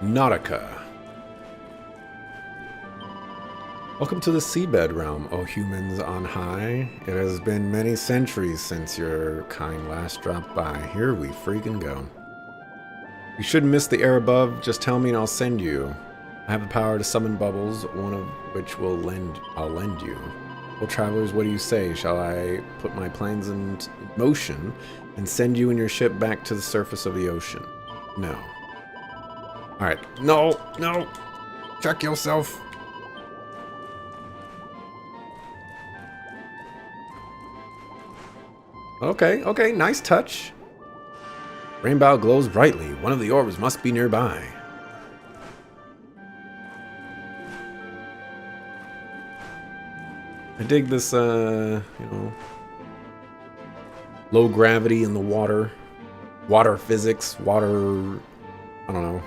Nautica. Welcome to the seabed realm, O humans on high. It has been many centuries since your kind last dropped by. Here we freaking go. You shouldn't miss the air above. Just tell me and I'll send you. I have the power to summon bubbles, one of which I'll lend you. Well, travelers, what do you say? Shall I put my plans in motion and send you and your ship back to the surface of the ocean? No. Alright. No! No! Check yourself! Okay, nice touch. Rainbow glows brightly. One of the orbs must be nearby. I dig this, low gravity in the water. Water physics, I don't know.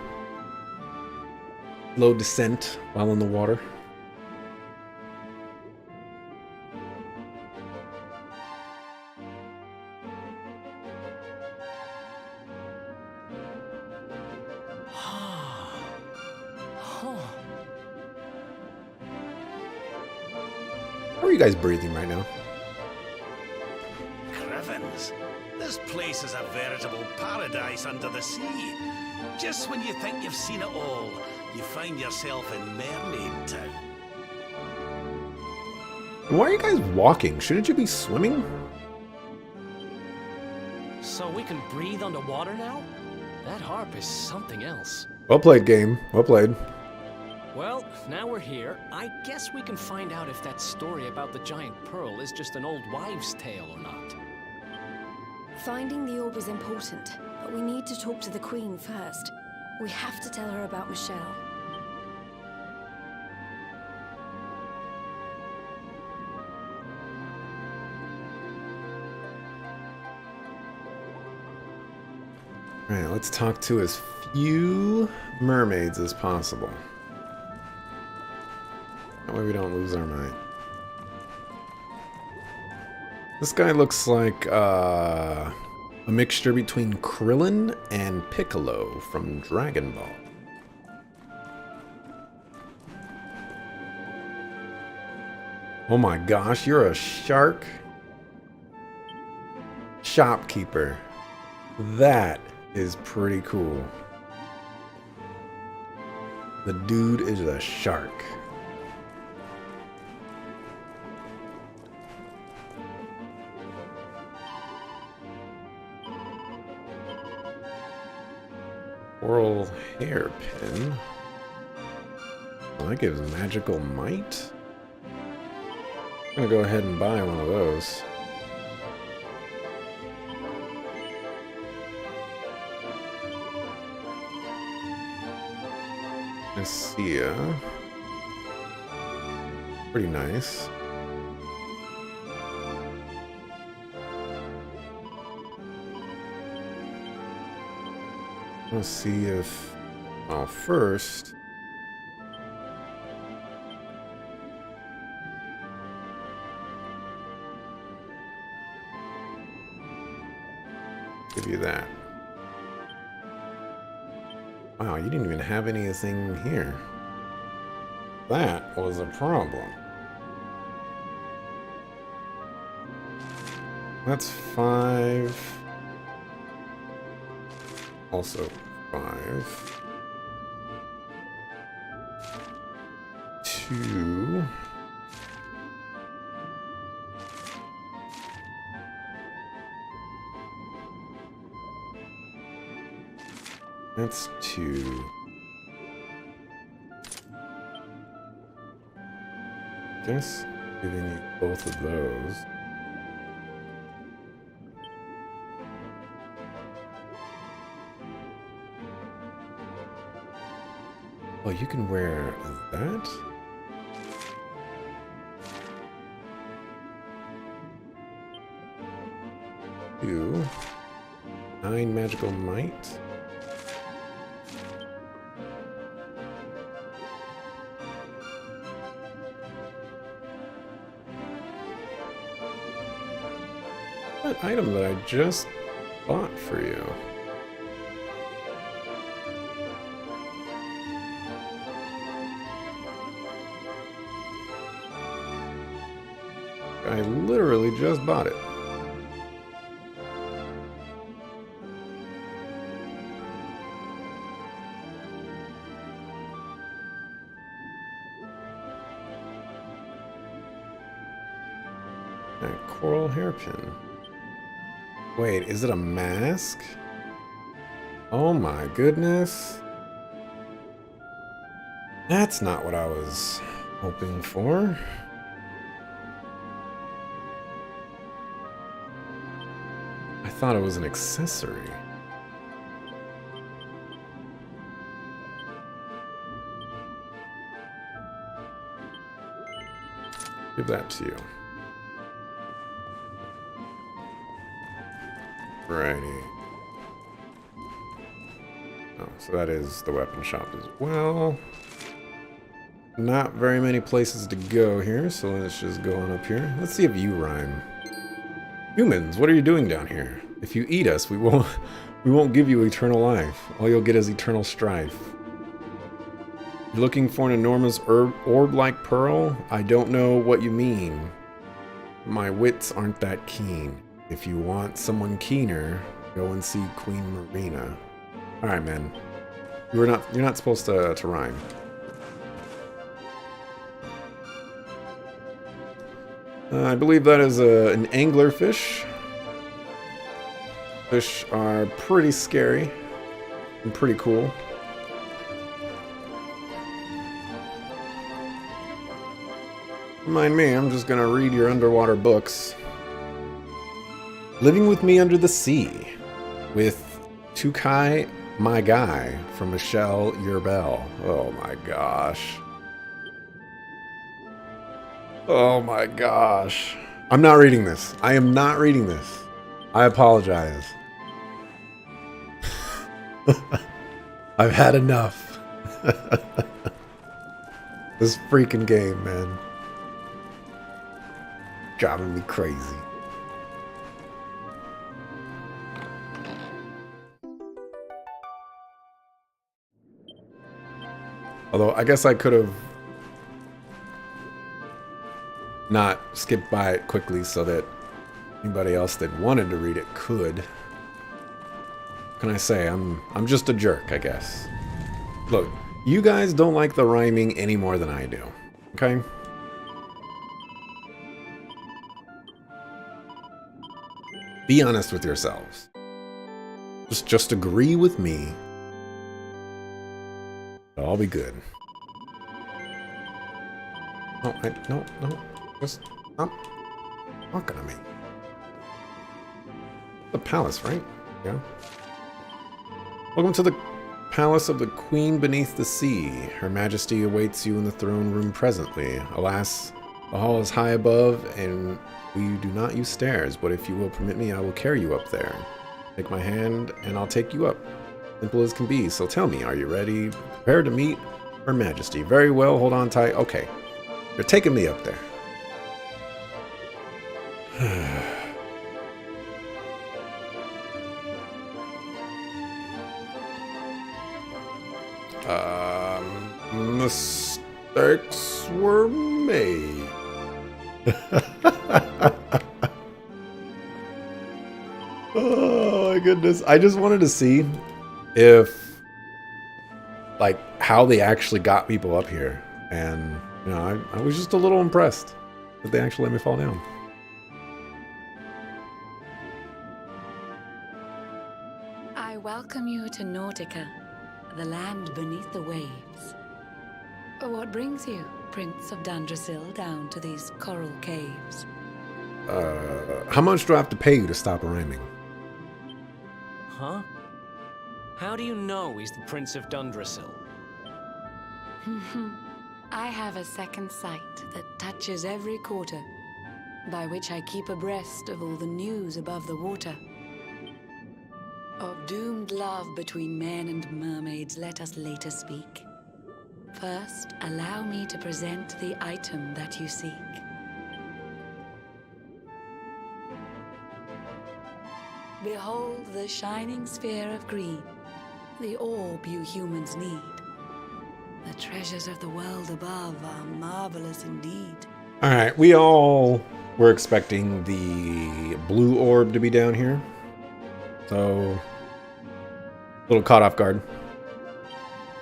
Low descent while in the water. How are you guys breathing right now? Crivens, this place is a veritable paradise under the sea. Just when you think you've seen it all, you find yourself in Mermaid Town. Why are you guys walking? Shouldn't you be swimming? So we can breathe underwater now? That harp is something else. Well played, game. Well played. Well, now we're here. I guess we can find out if that story about the giant pearl is just an old wives' tale or not. Finding the orb is important, but we need to talk to the Queen first. We have to tell her about Michelle. Alright, let's talk to as few mermaids as possible. That way we don't lose our mind. This guy looks like a mixture between Krillin and Piccolo from Dragon Ball. Oh my gosh, you're a shark shopkeeper. That is pretty cool. The dude is a shark. Coral hairpin. Well, that gives magical might. I'm gonna go ahead and buy one of those. Nicia. Pretty nice. Let's see if... Well, first... Give you that. Wow, you didn't even have anything here. That was a problem. That's 5. Also 5. 2. That's 2. Guess giving you both of those. Oh, you can wear that? Two. 9 magical might. That item that I just bought for you. I literally just bought it. That coral hairpin. Wait, is it a mask? Oh my goodness. That's not what I was hoping for. I thought it was an accessory. Give that to you. Righty. Oh, so that is the weapon shop as well. Not very many places to go here, so let's just go on up here. Let's see if you rhyme. Humans, what are you doing down here? If you eat us, we won't give you eternal life. All you'll get is eternal strife. You're looking for an enormous orb-like pearl? I don't know what you mean. My wits aren't that keen. If you want someone keener, go and see Queen Marina. Alright, man. You're not supposed to rhyme. I believe that is an anglerfish. Fish are pretty scary and pretty cool. Mind me, I'm just gonna read your underwater books. Living with Me Under the Sea with Tukai My Guy from Michelle Yerbell. Oh my gosh. Oh my gosh. I'm not reading this. I am not reading this. I apologize. I've had enough. This freaking game, man. Driving me crazy. Although, I guess I could have not skipped by it quickly so that anybody else that wanted to read it could. What can I say? I'm just a jerk, I guess. Look, you guys don't like the rhyming any more than I do. Okay? Be honest with yourselves. Just agree with me. It'll all be good. No. Just stop talking to me. The palace, right? Yeah. Welcome to the palace of the Queen beneath the sea. Her Majesty awaits you in the throne room presently. Alas, the hall is high above, and we do not use stairs, but if you will permit me, I will carry you up there. Take my hand, and I'll take you up. Simple as can be, so tell me, are you ready? Prepared to meet Her Majesty. Very well, hold on tight. Okay, you're taking me up there. Mistakes were made. Oh my goodness. I just wanted to see if, like, how they actually got people up here. And, you know, I was just a little impressed that they actually let me fall down. I welcome you to Nautica, the land beneath the waves. What brings you, Prince of Dandrasil, down to these coral caves? How much do I have to pay you to stop rhyming? Huh? How do you know he's the Prince of Dundrasil? I have a second sight that touches every quarter, by which I keep abreast of all the news above the water. Of doomed love between men and mermaids, let us later speak. First, allow me to present the item that you seek. Behold the shining sphere of green, the orb you humans need. The treasures of the world above are marvelous indeed. All right, we all We're expecting the blue orb to be down here. So, a little caught off guard.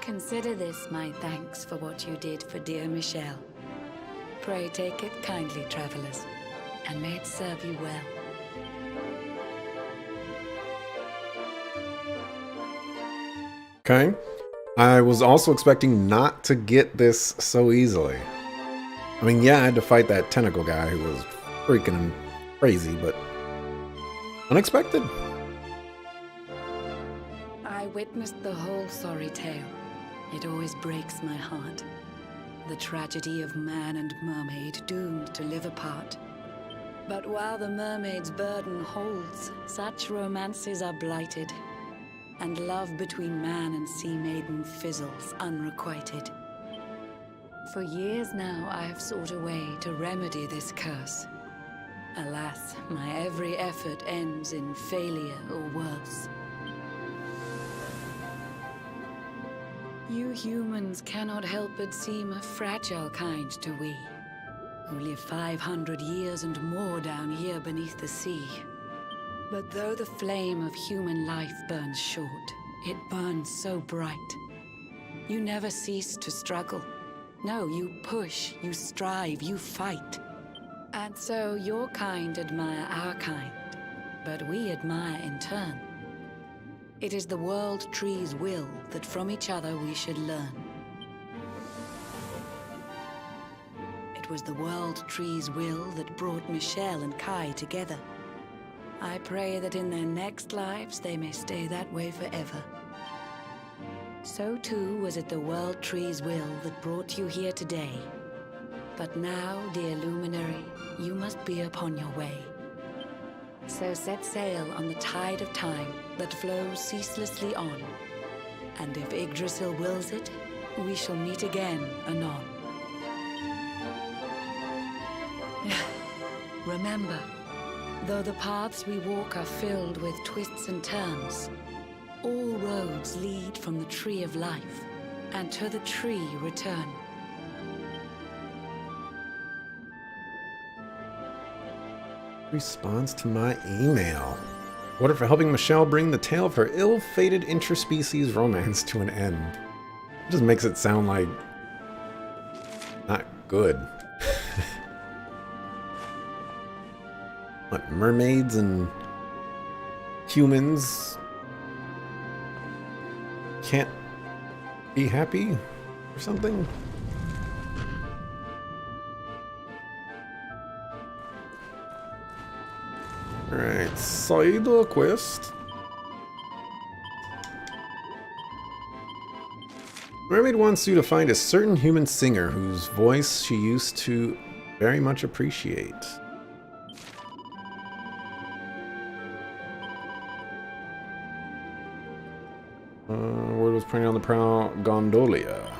Consider this my thanks for what you did for dear Michelle. Pray take it kindly, travelers, and may it serve you well. Okay. I was also expecting not to get this so easily. I mean, yeah, I had to fight that tentacle guy who was freaking crazy, but unexpected. I witnessed the whole sorry tale. It always breaks my heart. The tragedy of man and mermaid doomed to live apart. But while the mermaid's burden holds, such romances are blighted, and love between man and sea maiden fizzles unrequited. For years now I have sought a way to remedy this curse. Alas, my every effort ends in failure or worse. You humans cannot help but seem a fragile kind to we, who live 500 years and more down here beneath the sea. But though the flame of human life burns short, it burns so bright. You never cease to struggle. No, you push, you strive, you fight. And so your kind admire our kind, but we admire in turn. It is the World Tree's will that from each other we should learn. It was the World Tree's will that brought Michelle and Kai together. I pray that in their next lives they may stay that way forever. So too was it the World Tree's will that brought you here today. But now, dear Luminary, you must be upon your way. So set sail on the tide of time that flows ceaselessly on. And if Yggdrasil wills it, we shall meet again anon. Remember, though the paths we walk are filled with twists and turns, all roads lead from the Tree of Life, and to the tree return. Response to my email. Order for helping Michelle bring the tale of her ill-fated interspecies romance to an end. It just makes it sound like not good. What, mermaids and humans can't be happy or something? Alright, side quest. Mermaid wants you to find a certain human singer whose voice she used to very much appreciate. Word was printed on the prow, Gondolia.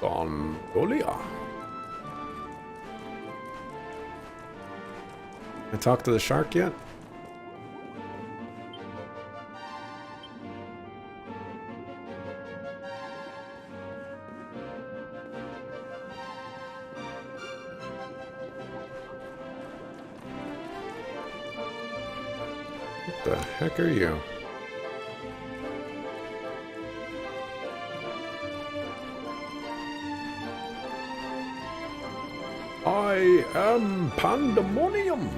Gondolia. I talked to the shark yet? What the heck are you? I am Pandemonium.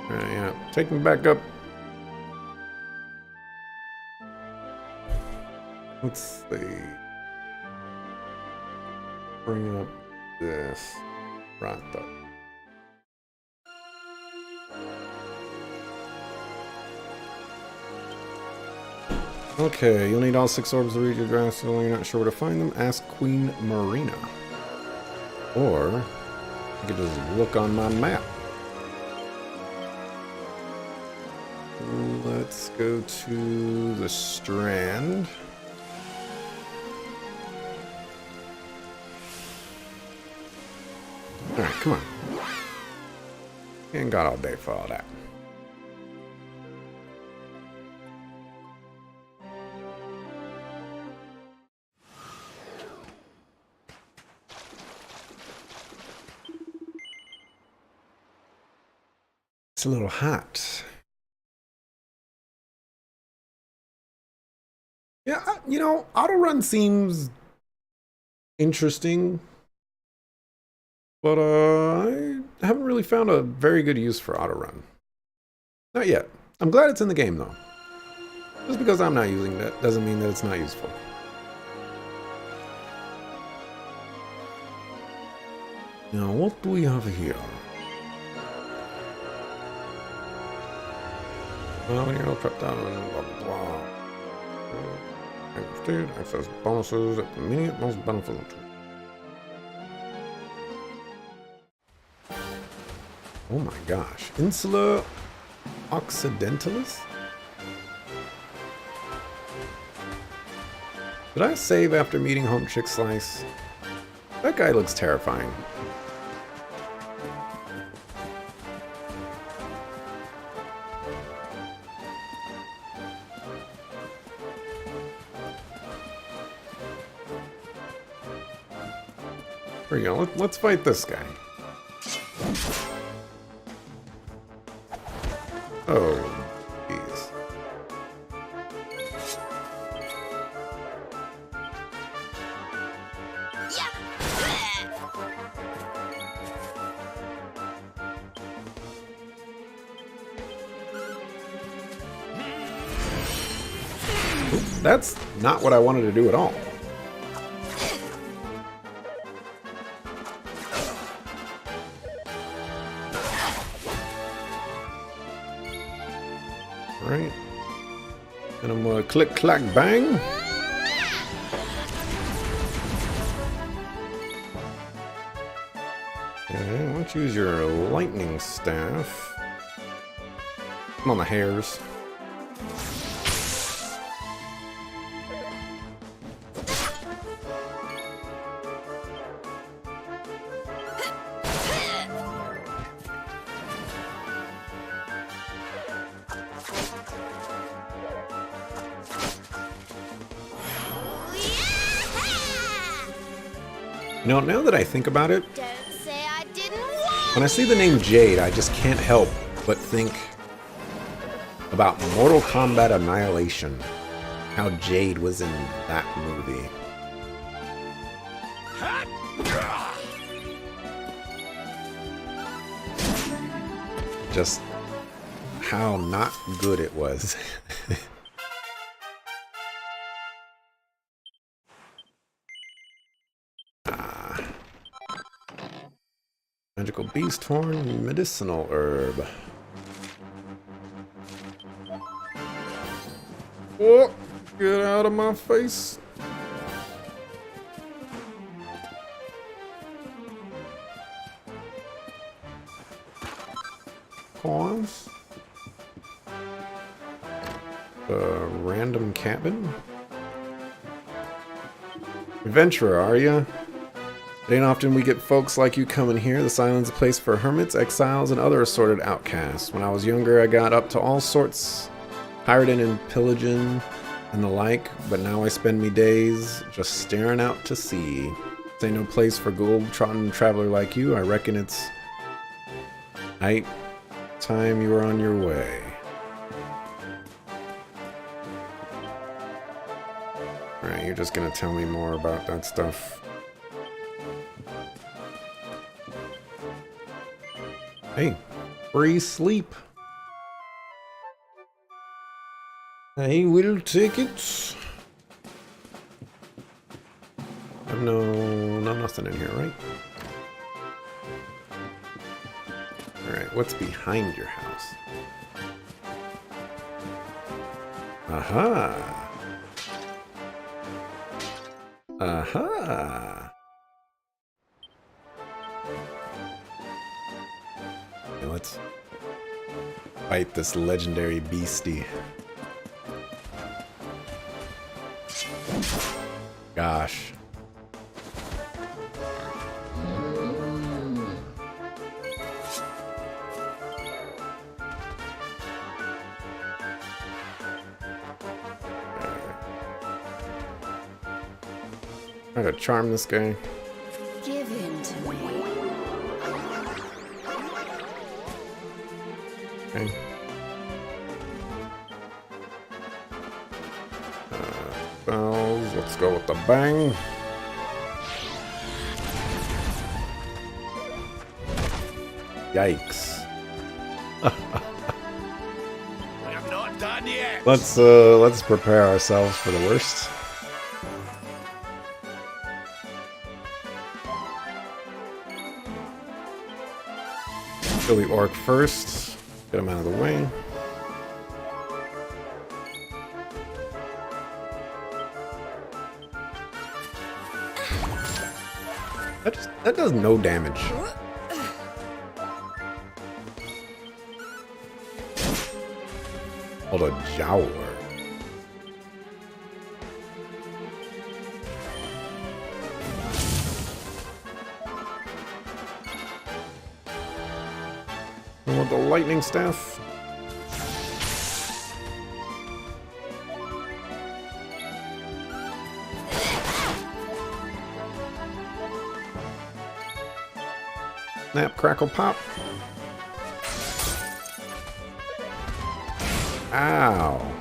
Yeah, take me back up. Let's see. Bring up this Rata. Okay, you'll need all 6 orbs to reach your dragon, so you're not sure where to find them. Ask Queen Marina. Or you could just look on my map. Let's go to the Strand. Alright, come on. Ain't got all day for all that. It's a little hot. Yeah, you know, auto run seems interesting, but I haven't really found a very good use for auto run. Not yet. I'm glad it's in the game though. Just because I'm not using it doesn't mean that it's not useful. Now, what do we have here? When you're all prepped down, blah blah blah. Access bonuses at the immediate most beneficial. Oh my gosh. Insula Occidentalis? Did I save after meeting Home Chick Slice? That guy looks terrifying. Here we go. Let's fight this guy. Oh, jeez. That's not what I wanted to do at all. Right. And I'm gonna click, clack, bang. Okay, why don't you use your lightning staff? I'm on the hairs. You know, now that I think about it, when I see the name Jade, I just can't help but think about Mortal Kombat Annihilation. How Jade was in that movie. Just how not good it was. Magical beast horn, medicinal herb. Oh, get out of my face. Coins. Random cabin. Adventurer, are ya? It ain't often we get folks like you coming here. This island's a place for hermits, exiles, and other assorted outcasts. When I was younger, I got up to all sorts, pirating and pillaging and the like, but now I spend me days just staring out to sea. This ain't no place for globe-trotting traveler like you. I reckon it's night time you were on your way. Alright, you're just gonna tell me more about that stuff. Hey, free sleep. I will take it. I've nothing in here, right? Alright, what's behind your house? Aha! Aha! Okay, let's fight this legendary beastie. Gosh. Try to charm this guy. Give in to me. Okay. Spells. Let's go with the bang. Yikes. We're not done yet. Let's prepare ourselves for the worst. Kill the orc first. Get him out of the way. That does no damage. Called a Jowler. I want the lightning staff. Snap, crackle, pop. Ow.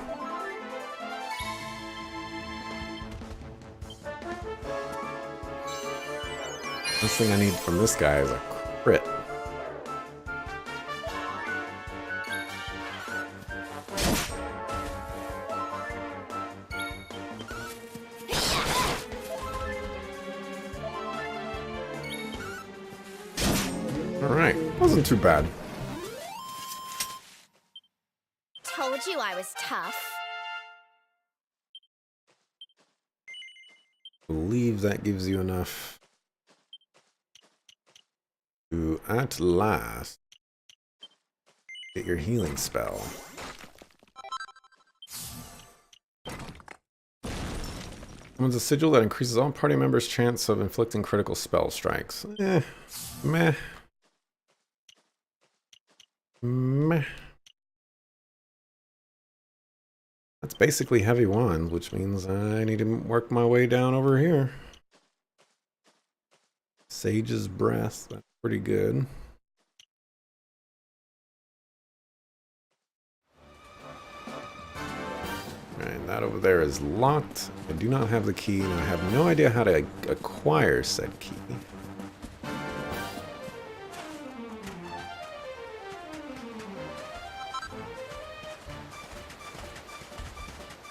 This thing I need from this guy is a crit. Alright, wasn't too bad. Told you I was tough. Believe that gives you enough to, at last, get your healing spell. Summons a sigil that increases all party members' chance of inflicting critical spell strikes. Meh. Meh. That's basically heavy wands, which means I need to work my way down over here. Sage's Breath, that's pretty good. Alright, that over there is locked. I do not have the key, and I have no idea how to acquire said key.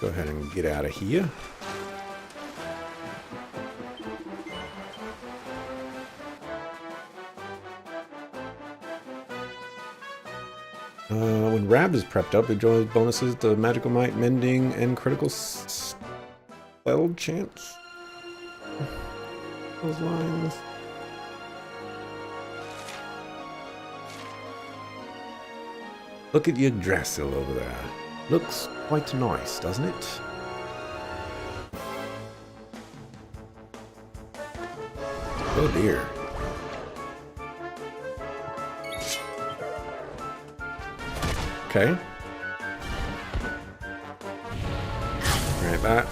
Go ahead and get out of here. When Rab is prepped up, it enjoys bonuses to Magical Might, Mending, and Critical Spell Chance. Those lines. Look at Yggdrasil over there. Looks quite nice, doesn't it? Oh dear. Okay. Alright, that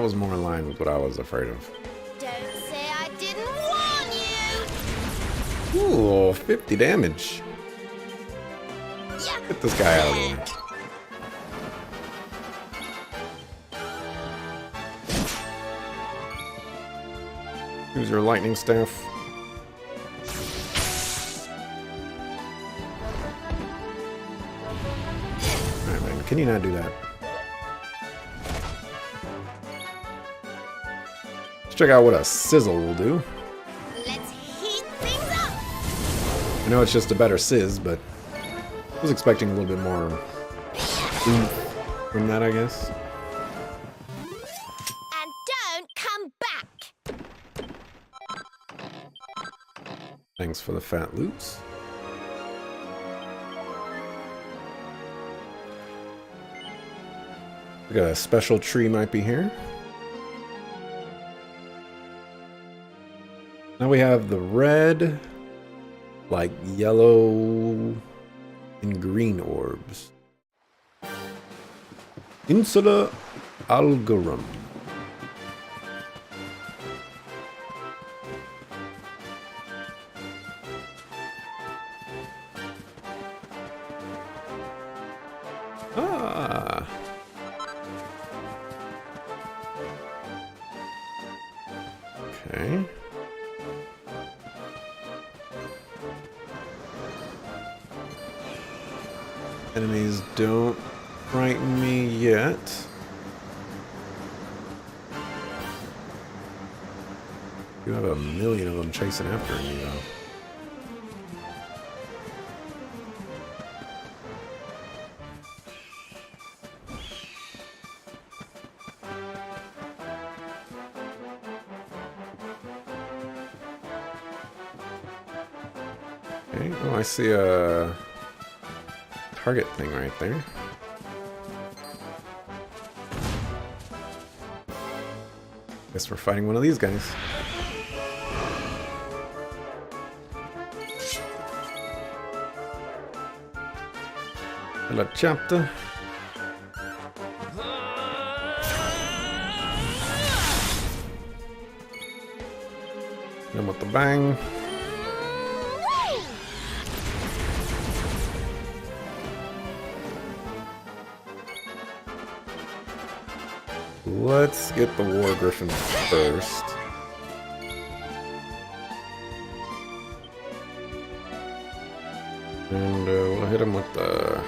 was more in line with what I was afraid of. Don't say I didn't warn you! Ooh, 50 damage. Yeah. Get this guy out of the way. Use your lightning staff. Alright, man, can you not do that? Let's check out what a sizzle will do. Let's heat things up! I know it's just a better sizz, but I was expecting a little bit more oomph from that, I guess. And don't come back! Thanks for the fat loops. We got a special tree might be here. Now we have the red, like yellow and green orbs. Insula Algorum. Okay. Enemies don't frighten me yet. You have a million of them chasing after me, though. Okay, oh, I see a target thing right there. Guess we're fighting one of these guys. Hello, chapter. Hit him with the bang. Let's get the War Griffin first. And we'll hit him with the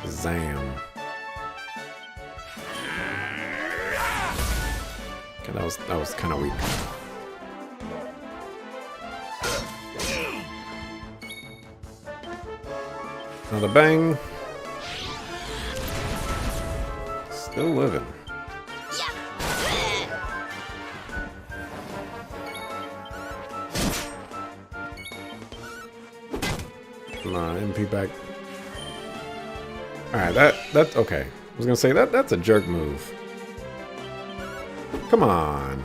Zam. Okay, that was kind of weak. Another bang. Still living. Come on, MP back. Alright, that's okay. I was gonna say that's a jerk move. Come on.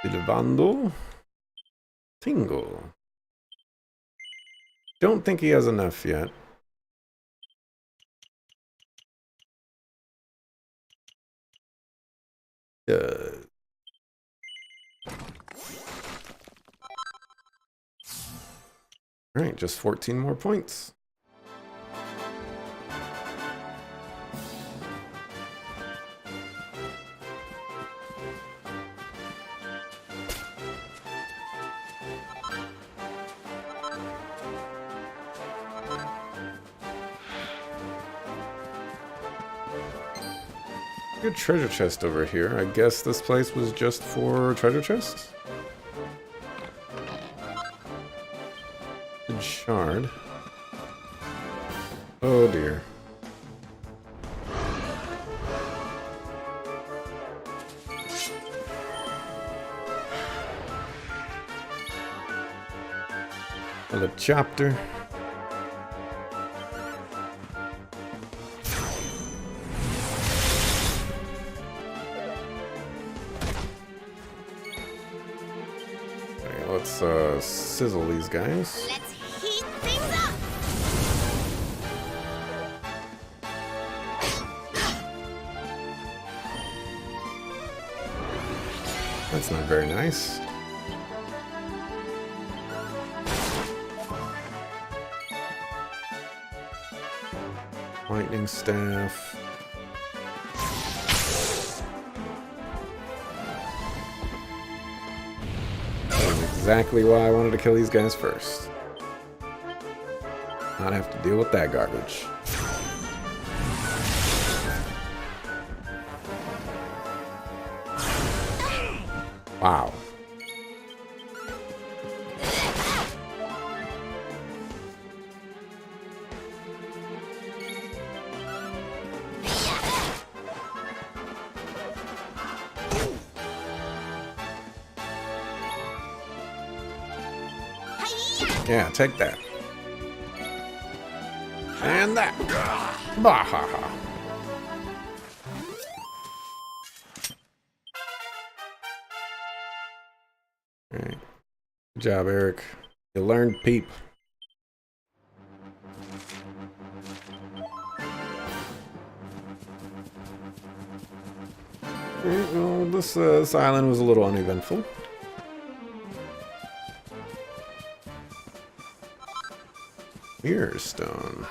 Silvando. Tingle. Don't think he has enough yet. Alright, just 14 more points. Good treasure chest over here. I guess this place was just for treasure chests? Good shard. Oh dear. Another chapter. Let's sizzle these guys. Let's heat things up. That's not very nice. Lightning staff. Exactly why I wanted to kill these guys first. Not have to deal with that garbage. Wow. Yeah, take that. And that. Bahaha. Alright. Good job, Eric. You learned peep. Alright, well, this island was a little uneventful. Mirror stone.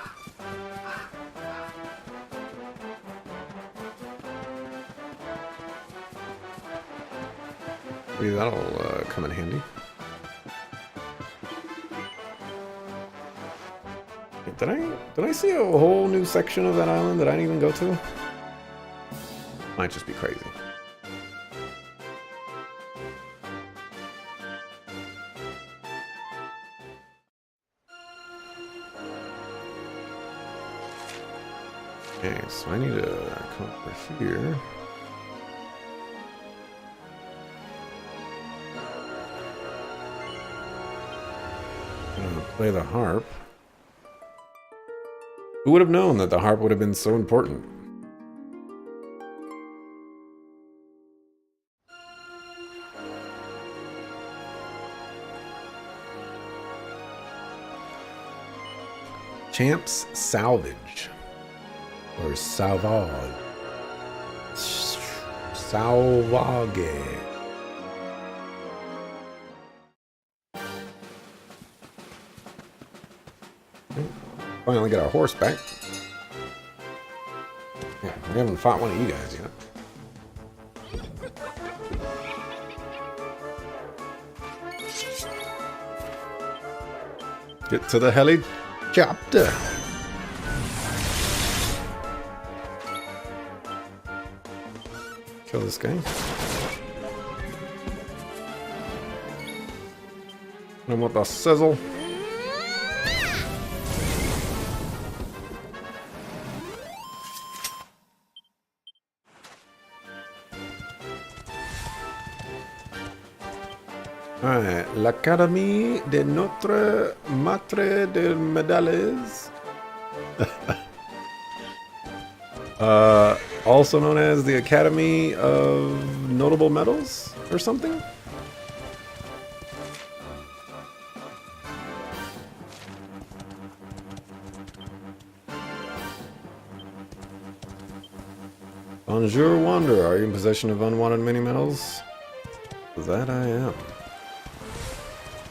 Maybe that'll come in handy. Did I see a whole new section of that island that I didn't even go to? Might just be crazy. Okay, so I need to come over here. I'm gonna play the harp. Who would have known that the harp would have been so important? Champ's Salvage. Or Salvage. Salvage. Finally get our horse back. Yeah, we haven't fought one of you guys yet. Get to the helicopter. Kill this guy. And with the sizzle. Alright, l'Académie de Notre Matre de Médailles. Also known as the Academy of Notable Medals or something? Bonjour Wanderer, are you in possession of unwanted mini medals? That I am.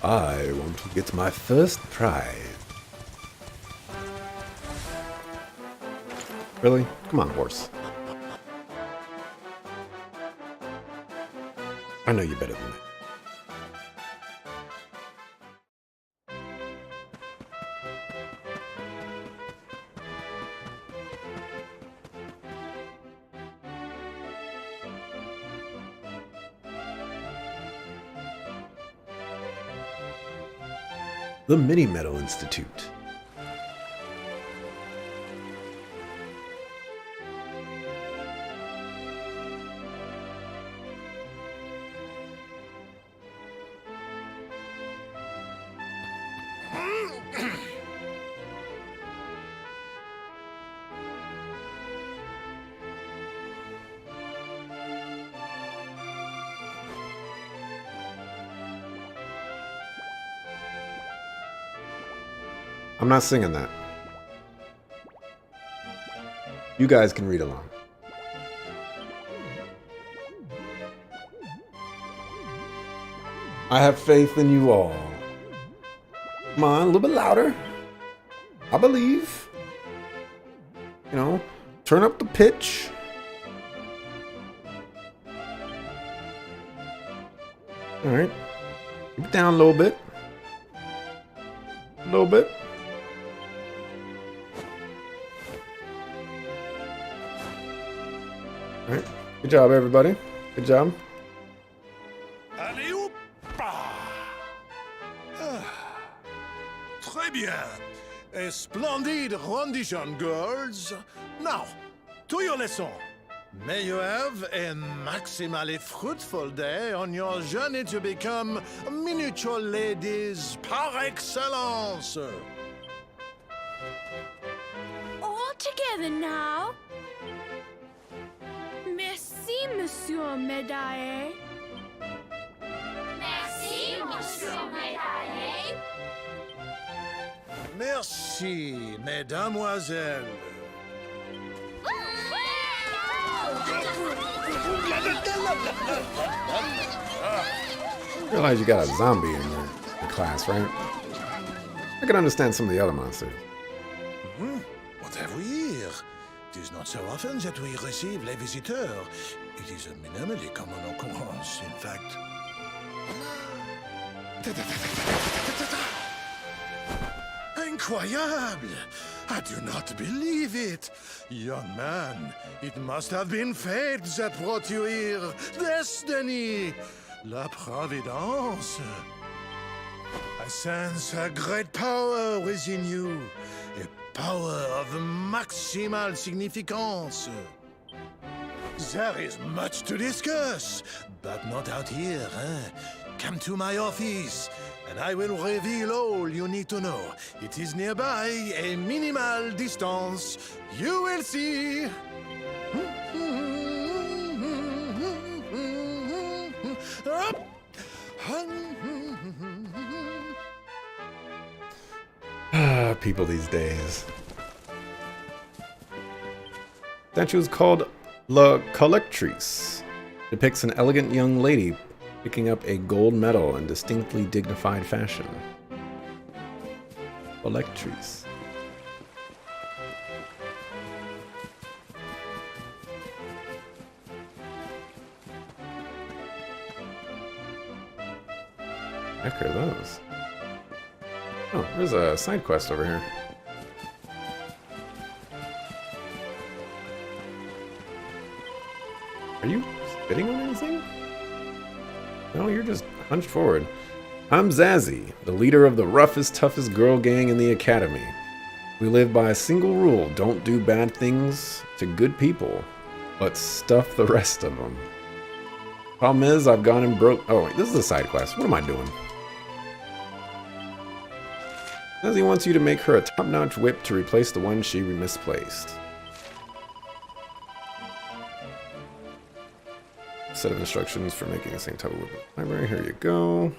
I want to get my first prize. Really? Come on, horse. I know you better than that. The Mini Meadow Institute. I'm not singing that. You guys can read along. I have faith in you all. Come on, a little bit louder. I believe. You know, turn up the pitch. All right. Keep it down a little bit. A little bit. All right. Good job, everybody. Good job. Allez, hop! Très bien. A splendid rendition, girls. Now, to your lesson. May you have a maximally fruitful day on your journey to become miniature ladies par excellence. All together now. Merci, Monsieur Médaille. Merci, Monsieur Médaille. Merci, mesdemoiselles. Realize you got a zombie in your class, right? I can understand some of the other monsters. What have we here? It is not so often that we receive les visiteurs. It is a minimally common occurrence, in fact. Incroyable! I do not believe it! Young man, it must have been fate that brought you here. Destiny! La Providence! I sense a great power within you. A power of maximal significance. There is much to discuss, but not out here, eh? Come to my office, and I will reveal all you need to know. It is nearby, a minimal distance. You will see. People these days. Statue is called La Collectrice. Depicts an elegant young lady picking up a gold medal in distinctly dignified fashion. Collectrice. Heck are those? Oh, there's a side quest over here. Are you spitting on anything? No, you're just hunched forward. I'm Zazzy, the leader of the roughest, toughest girl gang in the academy. We live by a single rule: don't do bad things to good people, but stuff the rest of them. Problem is, I've gone and broke. Oh, wait, this is a side quest. What am I doing? Zazzy wants you to make her a top-notch whip to replace the one she misplaced. Set of instructions for making the same type of whip. Library, here you go.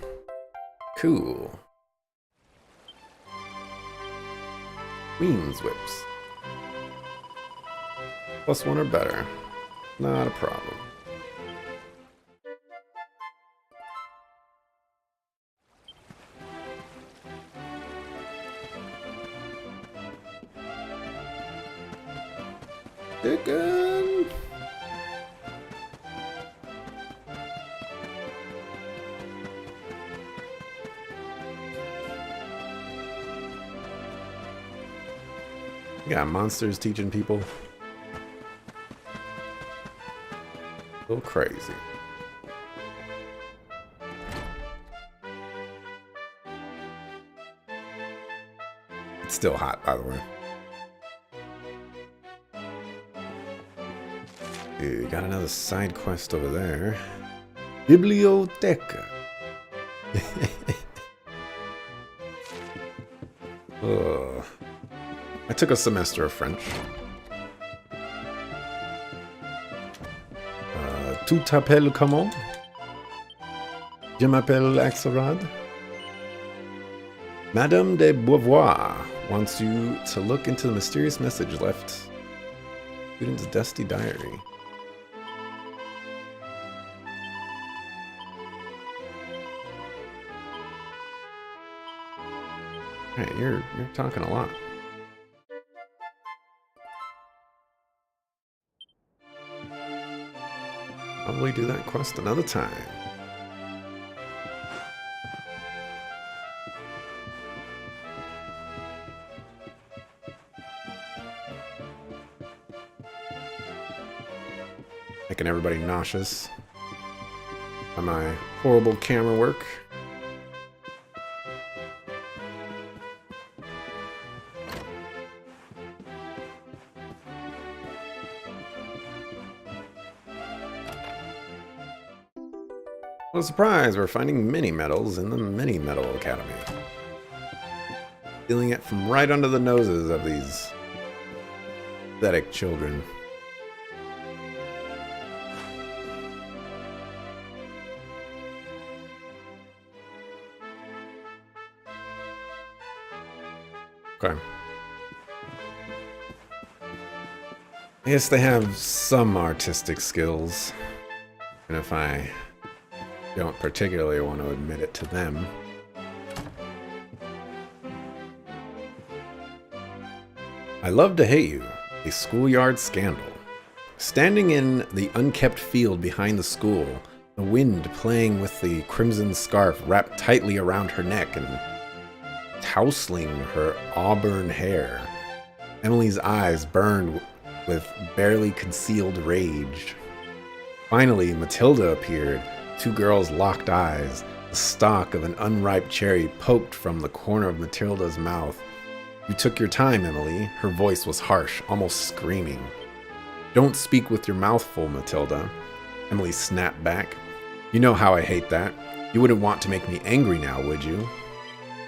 Cool. Queen's whips. +1 or better. Not a problem. Chicken! Yeah, monsters teaching people. A little crazy. It's still hot, by the way. You got another side quest over there. Biblioteca. Ugh. I took a semester of French. Tu t'appelles comment? Je m'appelle Axelrod. Madame de Beauvoir wants you to look into the mysterious message left in student's dusty diary. Alright, you're talking a lot. Probably do that quest another time. Making everybody nauseous by my horrible camera work. What a surprise, we're finding mini medals in the Mini Medal Academy. Stealing it from right under the noses of these pathetic children. Okay. I guess they have some artistic skills. And if I don't particularly want to admit it to them. I Love to Hate You, a schoolyard scandal. Standing in the unkept field behind the school, the wind playing with the crimson scarf wrapped tightly around her neck and tousling her auburn hair, Emily's eyes burned with barely concealed rage. Finally, Matilda appeared, two girls locked eyes, the stalk of an unripe cherry poked from the corner of Matilda's mouth. You took your time, Emily. Her voice was harsh, almost screaming. Don't speak with your mouth full, Matilda. Emily snapped back. You know how I hate that. You wouldn't want to make me angry now, would you?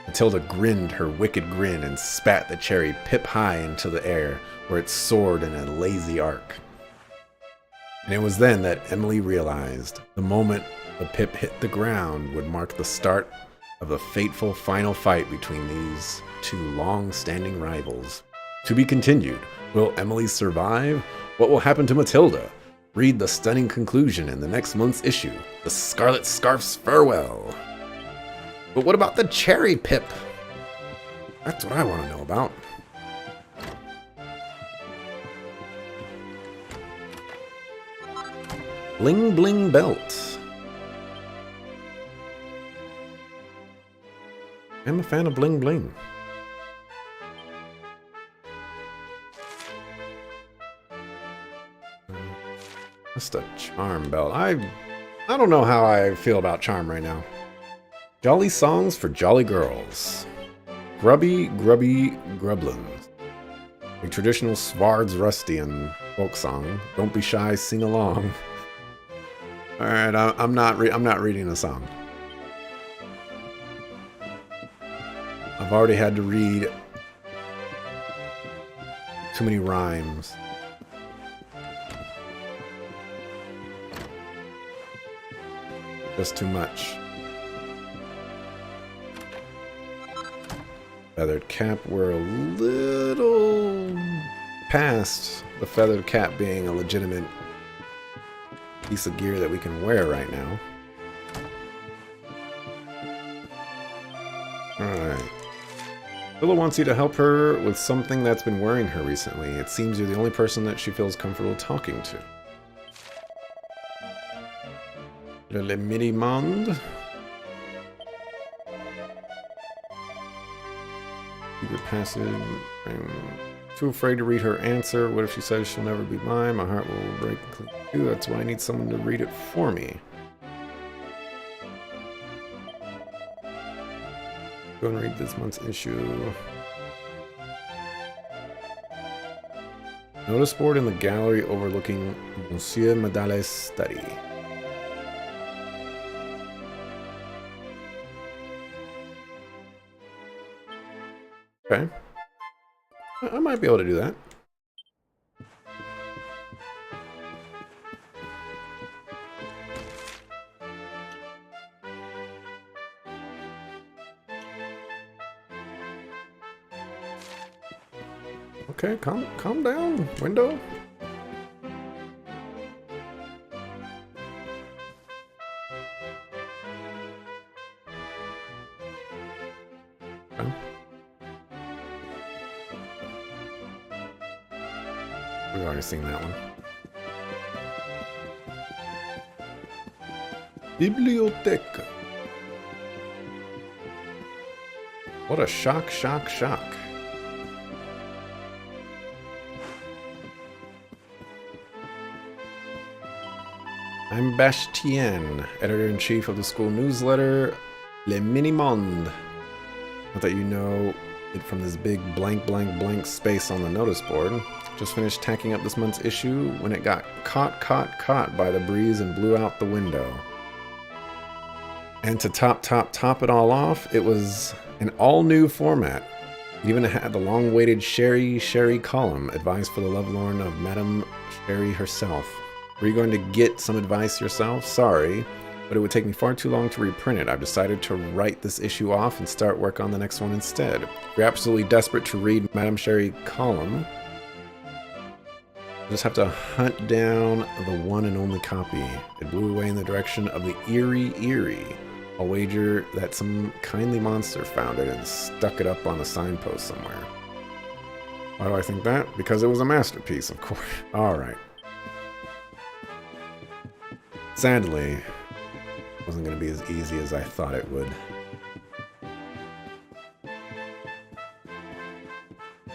Matilda grinned her wicked grin and spat the cherry pip high into the air, where it soared in a lazy arc. And it was then that Emily realized the moment the pip hit the ground would mark the start of the fateful final fight between these two long-standing rivals. To be continued. Will Emily survive? What will happen to Matilda? Read the stunning conclusion in the next month's issue, The Scarlet Scarf's Farewell. But what about the cherry pip? That's what I want to know about. Bling Bling Belt. I'm a fan of bling bling. Just a charm belt. I don't know how I feel about charm right now. Jolly songs for jolly girls. Grubby Grubby Grublins. A traditional Svards Rustian folk song. Don't be shy, sing along. All right, I'm not reading the song. I've already had to read too many rhymes. Just too much. Feathered cap, we're a little past the feathered cap being a legitimate piece of gear that we can wear right now. Alright. Willa wants you to help her with something that's been worrying her recently. It seems you're the only person that she feels comfortable talking to. Le Midi Monde. Secret passage. I'm too afraid to read her answer. What if she says she'll never be mine? My heart will break too. That's why I need someone to read it for me. Go and read this month's issue. Notice board in the gallery overlooking Monsieur Madale's study. Okay. I might be able to do that. Okay, calm down, window. Okay. We've already seen that one. Biblioteca. What a shock. I'm Bastien, editor-in-chief of the school newsletter, Le Mini Monde. Not that you know it from this big blank space on the notice board. Just finished tacking up this month's issue when it got caught by the breeze and blew out the window. And to top it all off, it was an all-new format. It even had the long-awaited Sherry column, advice for the lovelorn of Madame Sherry herself. Were you going to get some advice yourself? Sorry, but it would take me far too long to reprint it. I've decided to write this issue off and start work on the next one instead. If you're absolutely desperate to read Madame Sherry column, you just have to hunt down the one and only copy. It blew away in the direction of the Eerie. I'll wager that some kindly monster found it and stuck it up on a signpost somewhere. Why do I think that? Because it was a masterpiece, of course. Alright. Sadly, it wasn't going to be as easy as I thought it would.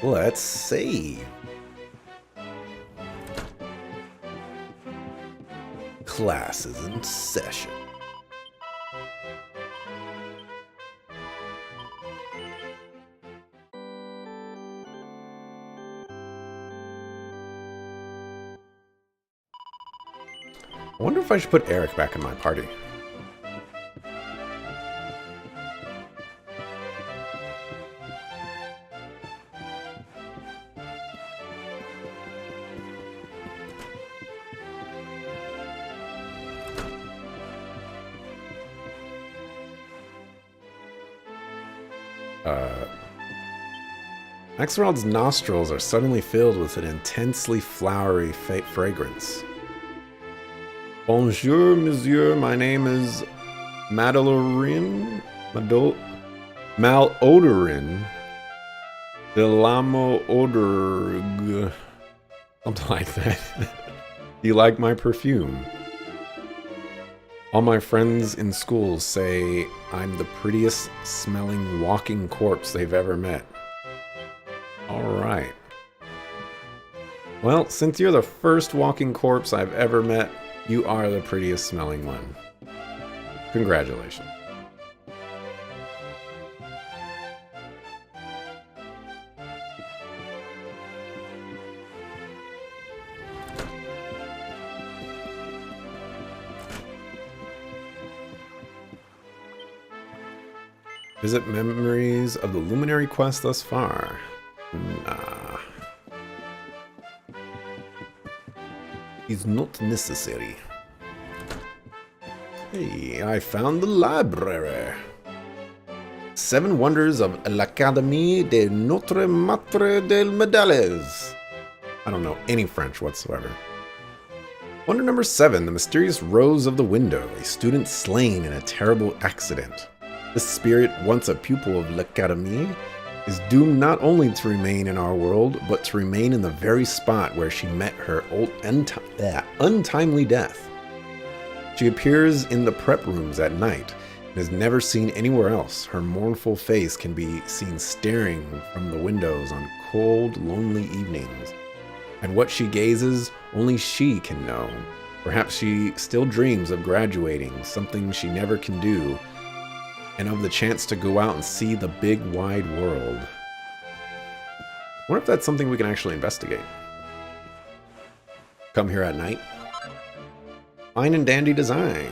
Let's see. Class is in session. I wonder if I should put Eric back in my party. Axelrod's nostrils are suddenly filled with an intensely flowery fragrance. Bonjour, monsieur. My name is Madalorin Malodorin Delamo Odorg. Something like that. Do you like my perfume? All my friends in school say I'm the prettiest smelling walking corpse they've ever met. Alright. Well, since you're the first walking corpse I've ever met, you are the prettiest smelling one. Congratulations. Visit memories of the Luminary quest thus far. Nah. Is not necessary. Hey, I found the library. 7 Wonders of l'Académie de Notre Matre del Medales. I don't know any French whatsoever. Wonder number 7, the mysterious rose of the window, a student slain in a terrible accident. This spirit, once a pupil of l'Académie, is doomed not only to remain in our world, but to remain in the very spot where she met her untimely death. She appears in the prep rooms at night and is never seen anywhere else. Her mournful face can be seen staring from the windows on cold, lonely evenings. And what she gazes, only she can know. Perhaps she still dreams of graduating, something she never can do, and of the chance to go out and see the big wide world. I wonder if that's something we can actually investigate. Come here at night. Fine and dandy design.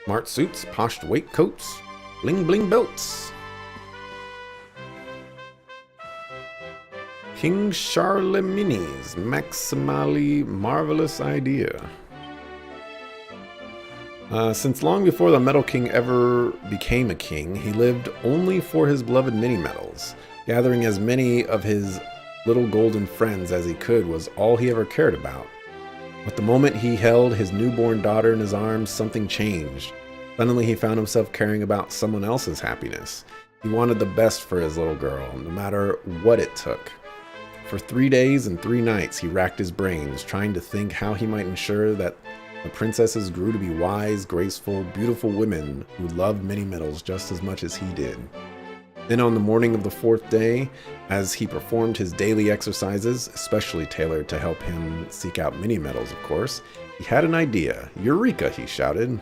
Smart suits, posh waistcoats, bling bling belts. King Charlemagne's maximally marvelous idea. Since long before the Metal King ever became a king, he lived only for his beloved mini-metals. Gathering as many of his little golden friends as he could was all he ever cared about. But the moment he held his newborn daughter in his arms, something changed. Suddenly he found himself caring about someone else's happiness. He wanted the best for his little girl, no matter what it took. For 3 days and 3 nights he racked his brains, trying to think how he might ensure that the princesses grew to be wise, graceful, beautiful women who loved mini-metals just as much as he did. Then on the morning of the 4th day, as he performed his daily exercises, especially tailored to help him seek out mini-metals, of course, he had an idea. Eureka, he shouted.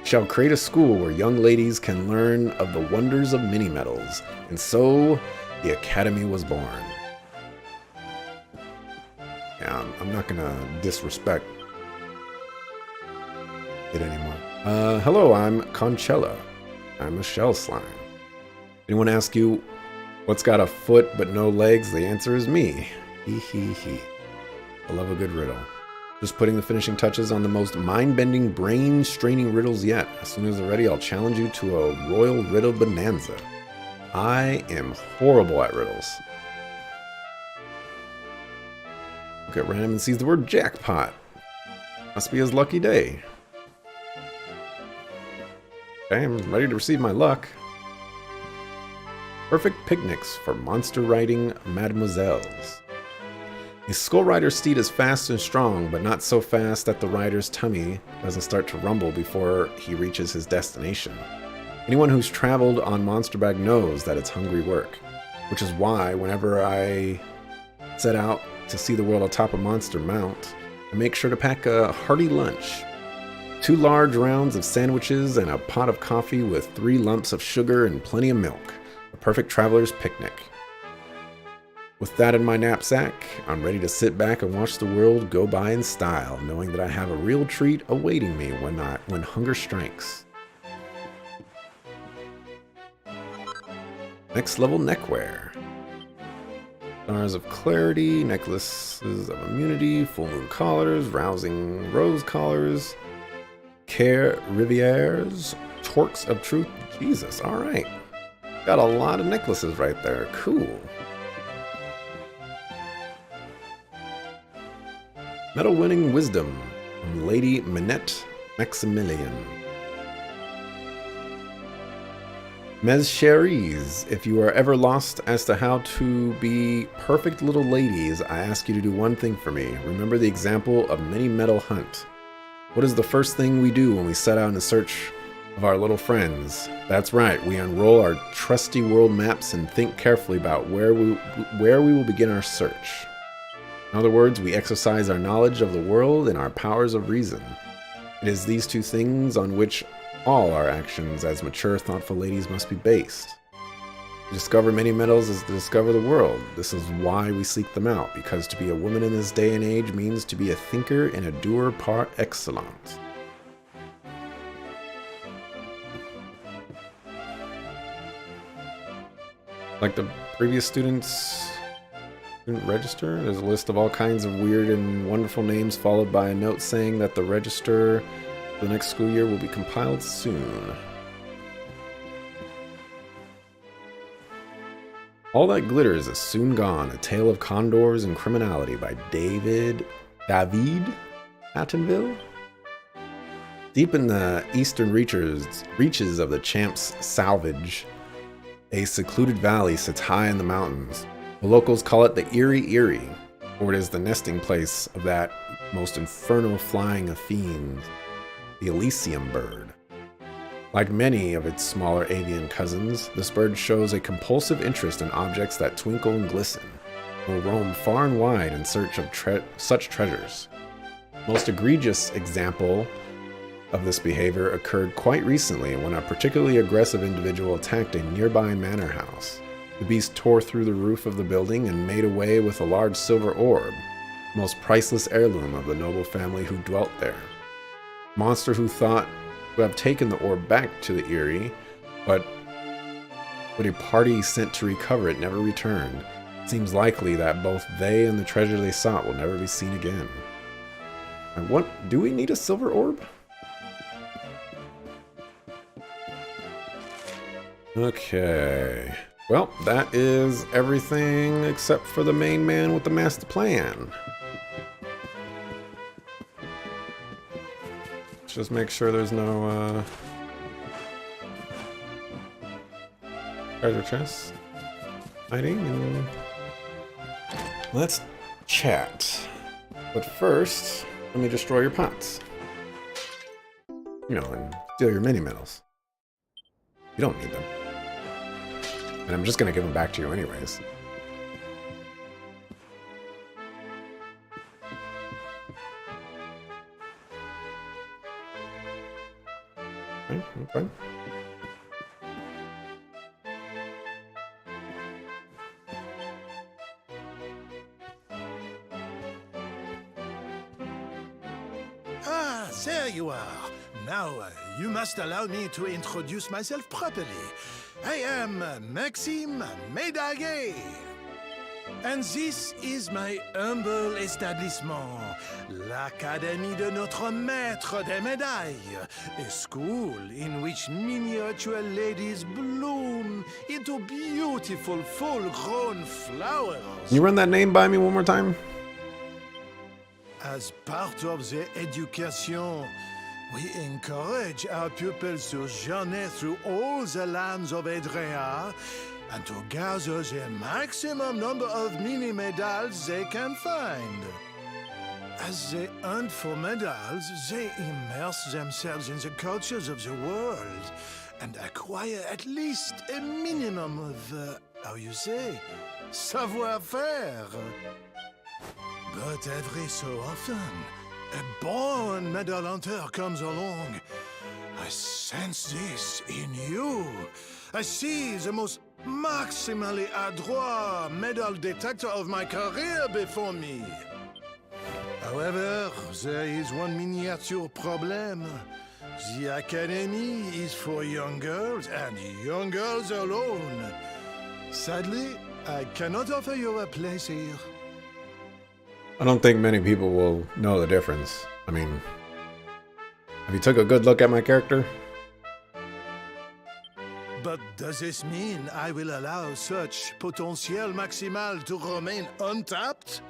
Shall create a school where young ladies can learn of the wonders of mini-metals. And so, the Academy was born. Yeah, I'm not gonna disrespect it anymore. Hello, I'm Conchella. I'm a shell slime. Anyone ask you what's got a foot but no legs? The answer is me. Hee hee hee. I love a good riddle. Just putting the finishing touches on the most mind-bending, brain-straining riddles yet. As soon as they're ready, I'll challenge you to a royal riddle bonanza. I am horrible at riddles. Look at random and sees the word jackpot. Must be his lucky day. Okay, I'm ready to receive my luck. Perfect picnics for monster riding mademoiselles. A skull rider steed is fast and strong, but not so fast that the rider's tummy doesn't start to rumble before he reaches his destination. Anyone who's traveled on Monsterbag knows that it's hungry work, which is why whenever I set out to see the world atop a monster mount, I make sure to pack a hearty lunch. 2 large rounds of sandwiches and a pot of coffee with 3 lumps of sugar and plenty of milk. A perfect traveler's picnic. With that in my knapsack, I'm ready to sit back and watch the world go by in style, knowing that I have a real treat awaiting me when hunger strikes. Next level neckwear. Stars of Clarity, Necklaces of Immunity, Full Moon Collars, Rousing Rose Collars, Care Rivieres, Torques of Truth. Jesus, alright. Got a lot of necklaces right there. Cool. Medal winning wisdom from Lady Minette Maximilian. Mes chéries, if you are ever lost as to how to be perfect little ladies, I ask you to do one thing for me. Remember the example of Many Metal Hunt. What is the first thing we do when we set out in search of our little friends? That's right, we unroll our trusty world maps and think carefully about where we will begin our search. In other words, we exercise our knowledge of the world and our powers of reason. It is these 2 things on which all our actions as mature, thoughtful ladies must be based. To discover many metals is to discover the world. This is why we seek them out, because to be a woman in this day and age means to be a thinker and a doer par excellence. Like the previous student register, there's a list of all kinds of weird and wonderful names followed by a note saying that the register for the next school year will be compiled soon. All That Glitters is Soon Gone, a tale of condors and criminality by David Attenville. Deep in the eastern reaches of the Champs Salvage, a secluded valley sits high in the mountains. The locals call it the Eerie, for it is the nesting place of that most infernal flying of fiends, the Elysium bird. Like many of its smaller avian cousins, this bird shows a compulsive interest in objects that twinkle and glisten, and will roam far and wide in search of such treasures. Most egregious example of this behavior occurred quite recently when a particularly aggressive individual attacked a nearby manor house. The beast tore through the roof of the building and made away with a large silver orb, most priceless heirloom of the noble family who dwelt there. Monster who thought to have taken the orb back to the Eerie, but a party sent to recover it never returned. It seems likely that both they and the treasure they sought will never be seen again. And what, do we need a silver orb? Okay. Well, that is everything except for the main man with the master plan. Let's just make sure there's no treasure chests hiding, and let's chat. But first, let me destroy your pots. You know, and steal your mini metals. You don't need them. And I'm just gonna give them back to you anyways. Okay. Ah, there you are. Now, you must allow me to introduce myself properly. I am Maxime Médaillé. And this is my humble establishment, l'Académie de Notre Maître des Médailles, a school in which miniature ladies bloom into beautiful, full-grown flowers. Can you run that name by me one more time? As part of the education, we encourage our pupils to journey through all the lands of Edrea and to gather the maximum number of mini medals they can find. As they hunt for medals, they immerse themselves in the cultures of the world and acquire at least a minimum of, how you say, savoir-faire. But every so often, a born medal hunter comes along. I sense this in you. I see the most maximally adroit medal detector of my career before me. However, there is one miniature problem. The Academy is for young girls and young girls alone. Sadly, I cannot offer you a place here. I don't think many people will know the difference. I mean, have you took a good look at my character? But does this mean I will allow such potential maximal to remain untapped?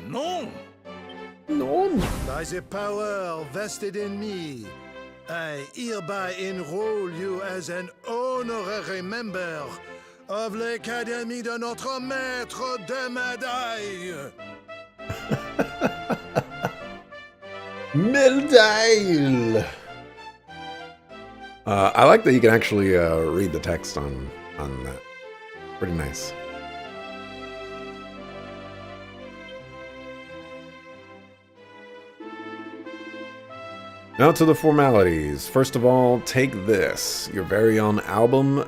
No! No. By the power vested in me, I hereby enroll you as an honorary member of l'Académie de notre maître des médailles. Médaille! I like that you can actually read the text on that. Pretty nice. Now to the formalities. First of all, take this, your very own album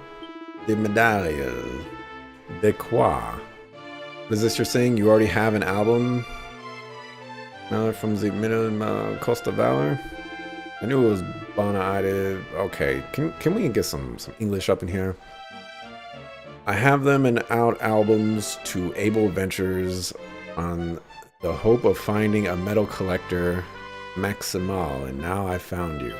de médailles. De quoi? What is this you're saying? You already have an album? Now from the minimum cost of valor? I knew it was Bona-Ide. Okay, can we get some English up in here? I have them in out albums to Able Ventures on the hope of finding a metal collector Maximal, and now I found you.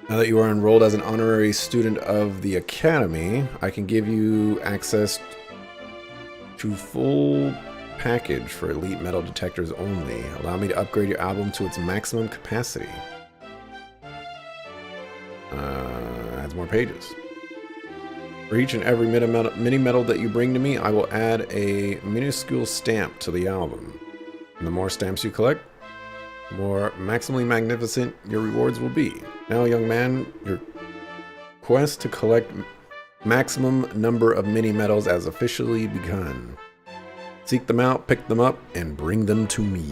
Now that you are enrolled as an honorary student of the Academy, I can give you access to full package for elite metal detectors only. Allow me to upgrade your album to its maximum capacity. Adds more pages. For each and every mini metal that you bring to me, I will add a minuscule stamp to the album. And the more stamps you collect, the more maximally magnificent your rewards will be. Now, young man, your quest to collect maximum number of mini medals has officially begun. Seek them out, pick them up, and bring them to me.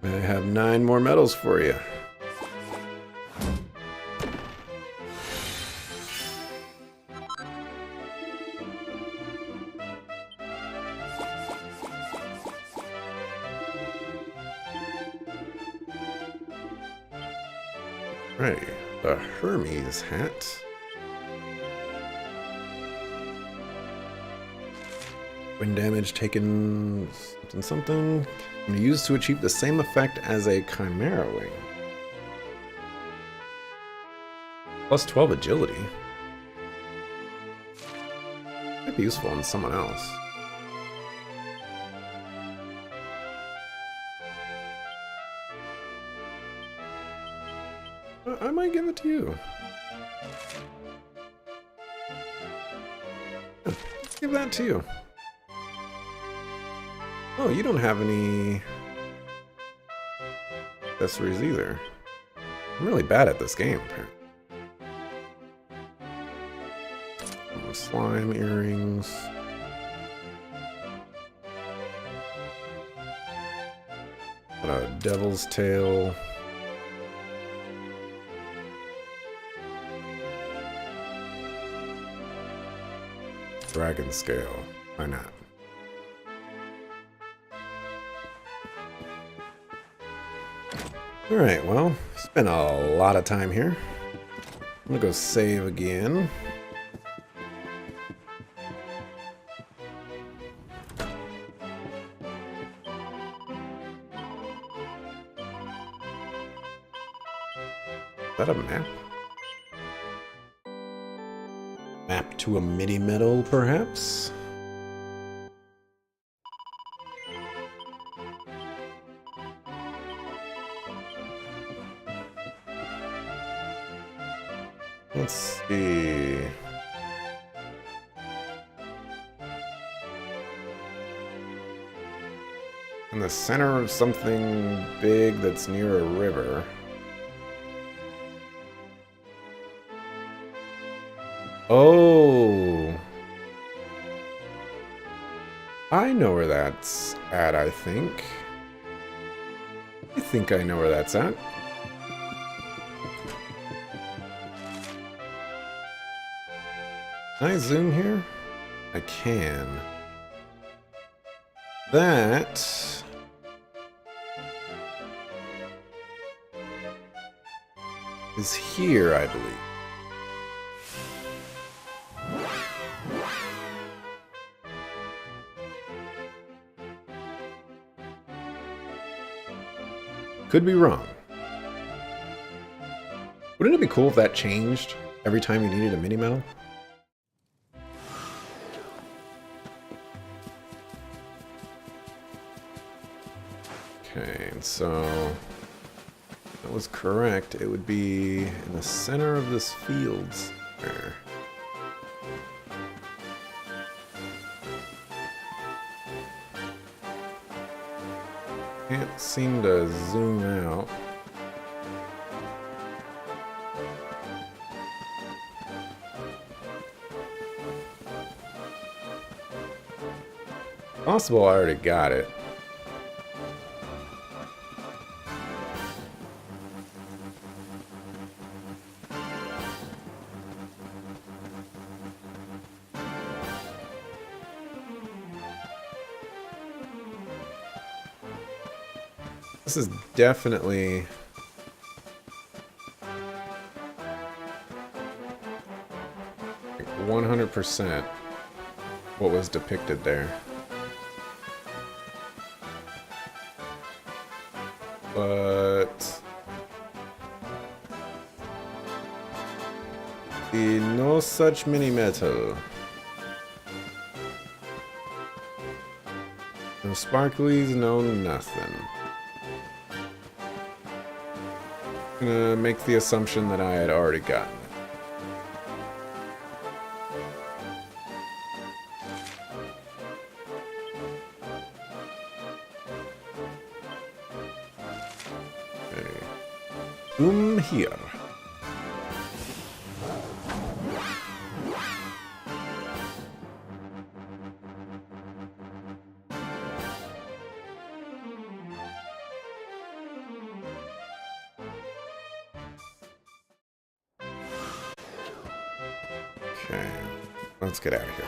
I have 9 more medals for you. Right, the Hermes hat. When damage taken something can be used to achieve the same effect as a Chimera Wing. Plus 12 agility. Might be useful on someone else. I might give it to you. Give that to you. Oh, you don't have any accessories either. I'm really bad at this game, apparently. Slime earrings. Got a devil's tail. Dragon scale. Why not? Alright, well, spent a lot of time here. I'm gonna go save again. Is that a map? Map to a mini metal, perhaps? Let's see. In the center of something big that's near a river. Oh. I know where that's at, I think. I think I know where that's at. Can I zoom here? I can. That is here, I believe. Could be wrong. Wouldn't it be cool if that changed every time you needed a mini medal? Okay, so that was correct. It would be in the center of this field there. Can't seem to zoom out. Possible I already got it. This is definitely 100% what was depicted there. But no such mini metal. No sparklies, no nothing. I'm gonna make the assumption that I had already gotten it. Okay. Here. Okay, let's get out of here.